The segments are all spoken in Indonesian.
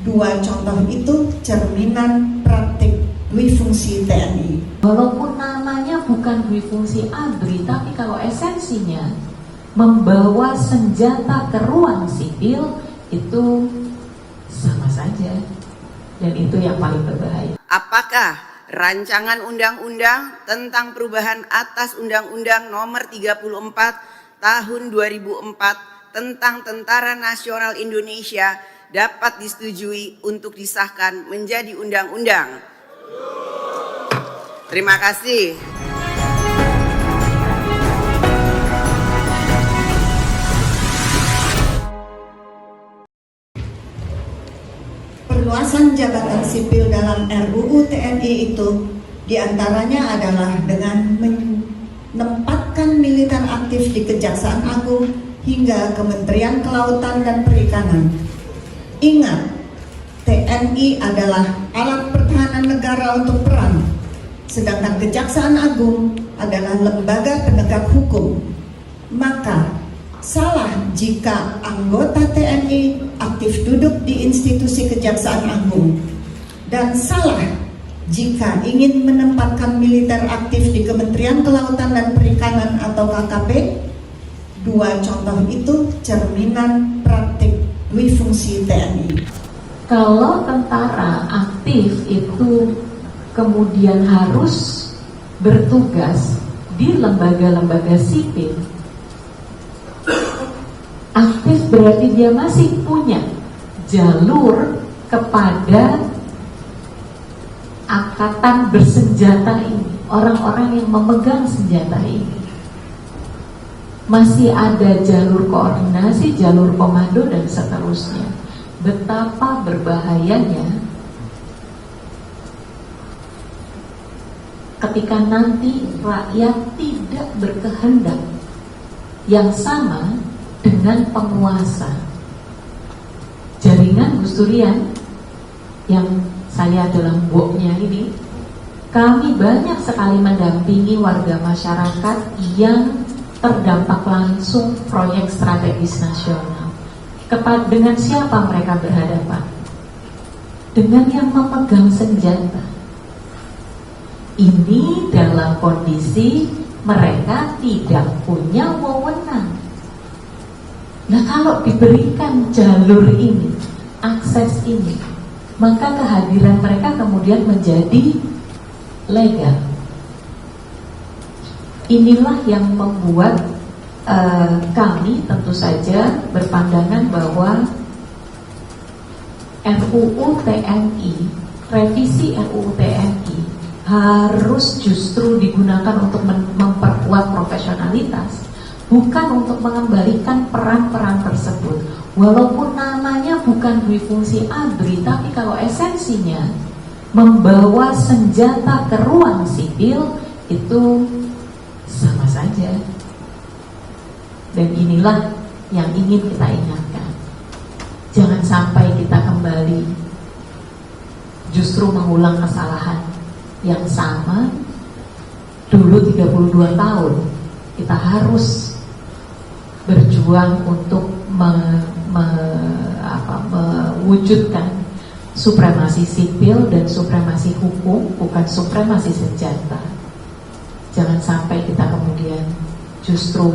Dua contoh itu cerminan praktik duifungsi TNI. Walaupun namanya bukan duifungsi ABRI, tapi kalau esensinya membawa senjata ke ruang sipil itu sama saja, dan itu yang paling berbahaya. Apakah rancangan undang-undang tentang perubahan atas Undang-Undang Nomor 34 Tahun 2004 tentang Tentara Nasional Indonesia dapat disetujui untuk disahkan menjadi undang-undang? Terima kasih. Perluasan jabatan sipil dalam RUU TNI itu diantaranya adalah dengan menempatkan militer aktif di Kejaksaan Agung hingga Kementerian Kelautan dan Perikanan. Ingat, TNI adalah alat pertahanan negara untuk perang, sedangkan Kejaksaan Agung adalah lembaga penegak hukum. Maka salah jika anggota TNI aktif duduk di institusi Kejaksaan Agung, dan salah jika ingin menempatkan militer aktif di Kementerian Kelautan dan Perikanan atau KKP. Dua contoh itu cerminan praktik duifungsi TNI. Kalau tentara aktif itu kemudian harus bertugas di lembaga-lembaga sipil, aktif berarti dia masih punya jalur kepada angkatan bersenjata ini, orang-orang yang memegang senjata ini. Masih ada jalur koordinasi, jalur komando, dan seterusnya. Betapa berbahayanya ketika nanti rakyat tidak berkehendak yang sama dengan penguasa. Jaringan Gus Durian yang saya adalah mboknya ini, kami banyak sekali mendampingi warga masyarakat yang terdampak langsung proyek strategis nasional. Dengan siapa mereka berhadapan? Dengan yang memegang senjata. Ini dalam kondisi mereka tidak punya wewenang. Nah, kalau diberikan jalur ini, akses ini, maka kehadiran mereka kemudian menjadi legal. Inilah yang membuat kami tentu saja berpandangan bahwa RUU TNI, revisi RUU TNI harus justru digunakan untuk memperkuat profesionalitas, bukan untuk mengembalikan peran-peran tersebut. Walaupun namanya bukan duifungsi ABRI, tapi kalau esensinya membawa senjata ke ruang sipil itu sama saja. Dan inilah yang ingin kita ingatkan. Jangan sampai kita kembali justru mengulang kesalahan yang sama. Dulu 32 tahun kita harus berjuang untuk mewujudkan supremasi sipil dan supremasi hukum, bukan supremasi senjata. Jangan sampai kita kemudian justru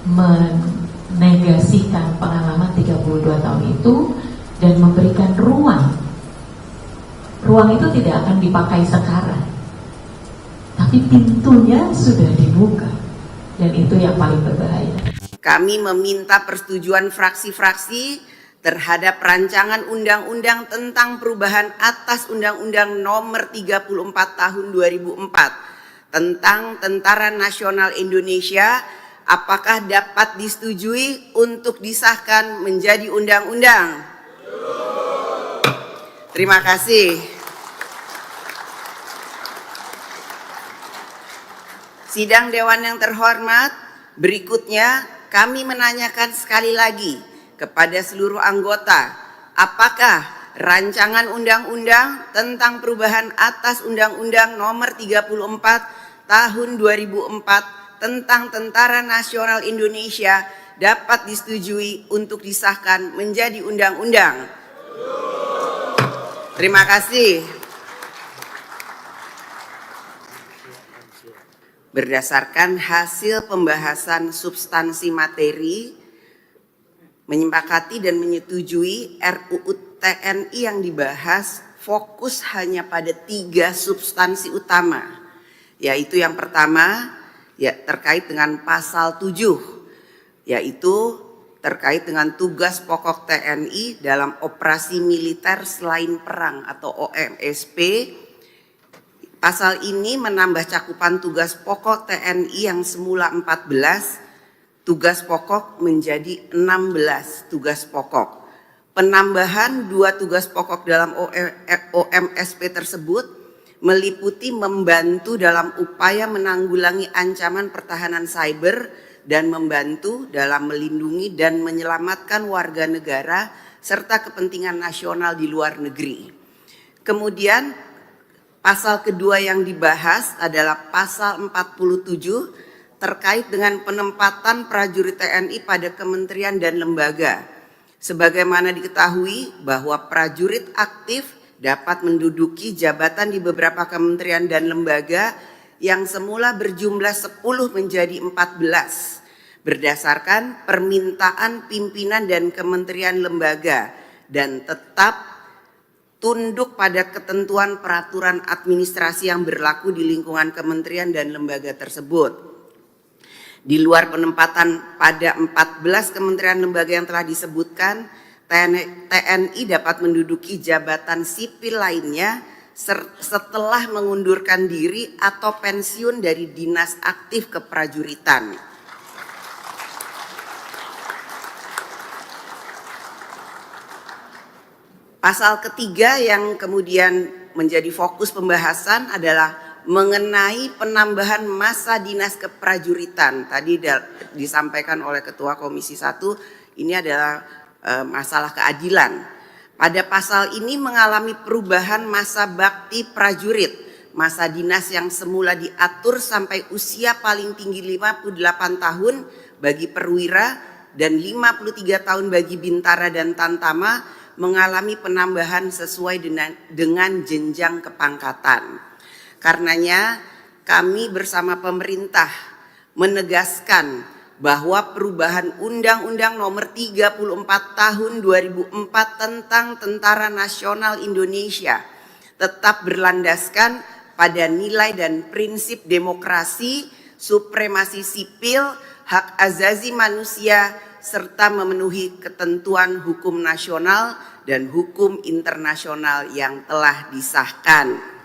menegasikan pengalaman 32 tahun itu dan memberikan ruang. Ruang itu tidak akan dipakai sekarang, tapi pintunya sudah dibuka, dan itu yang paling berbahaya. Kami meminta persetujuan fraksi-fraksi terhadap rancangan undang-undang tentang perubahan atas Undang-Undang Nomor 34 Tahun 2004 tentang Tentara Nasional Indonesia. Apakah dapat disetujui untuk disahkan menjadi undang-undang? Terima kasih. Sidang Dewan yang terhormat, berikutnya kami menanyakan sekali lagi kepada seluruh anggota, apakah rancangan undang-undang tentang perubahan atas Undang-Undang Nomor 34 Tahun 2004 tentang Tentara Nasional Indonesia dapat disetujui untuk disahkan menjadi undang-undang? Terima kasih. Berdasarkan hasil pembahasan substansi materi, menyepakati dan menyetujui RUU TNI yang dibahas fokus hanya pada 3 substansi utama, yaitu yang pertama terkait dengan pasal 7, yaitu terkait dengan tugas pokok TNI dalam operasi militer selain perang atau OMSP. Pasal ini menambah cakupan tugas pokok TNI yang semula 14 tugas pokok menjadi 16 tugas pokok. Penambahan 2 tugas pokok dalam OMSP tersebut meliputi membantu dalam upaya menanggulangi ancaman pertahanan cyber dan membantu dalam melindungi dan menyelamatkan warga negara serta kepentingan nasional di luar negeri. Kemudian pasal kedua yang dibahas adalah pasal 47 terkait dengan penempatan prajurit TNI pada kementerian dan lembaga. Sebagaimana diketahui bahwa prajurit aktif dapat menduduki jabatan di beberapa kementerian dan lembaga yang semula berjumlah 10 menjadi 14 berdasarkan permintaan pimpinan dan kementerian lembaga dan tetap tunduk pada ketentuan peraturan administrasi yang berlaku di lingkungan kementerian dan lembaga tersebut. Di luar penempatan pada 14 kementerian lembaga yang telah disebutkan, TNI dapat menduduki jabatan sipil lainnya setelah mengundurkan diri atau pensiun dari dinas aktif keprajuritan. Pasal ketiga yang kemudian menjadi fokus pembahasan adalah mengenai penambahan masa dinas keprajuritan. Tadi disampaikan oleh Ketua Komisi 1, ini adalah masalah keadilan. Pada pasal ini mengalami perubahan masa bakti prajurit. Masa dinas yang semula diatur sampai usia paling tinggi 58 tahun bagi perwira dan 53 tahun bagi bintara dan tantama mengalami penambahan sesuai dengan jenjang kepangkatan. Karenanya kami bersama pemerintah menegaskan bahwa perubahan Undang-Undang Nomor 34 Tahun 2004 tentang Tentara Nasional Indonesia tetap berlandaskan pada nilai dan prinsip demokrasi, supremasi sipil, hak asasi manusia, serta memenuhi ketentuan hukum nasional dan hukum internasional yang telah disahkan.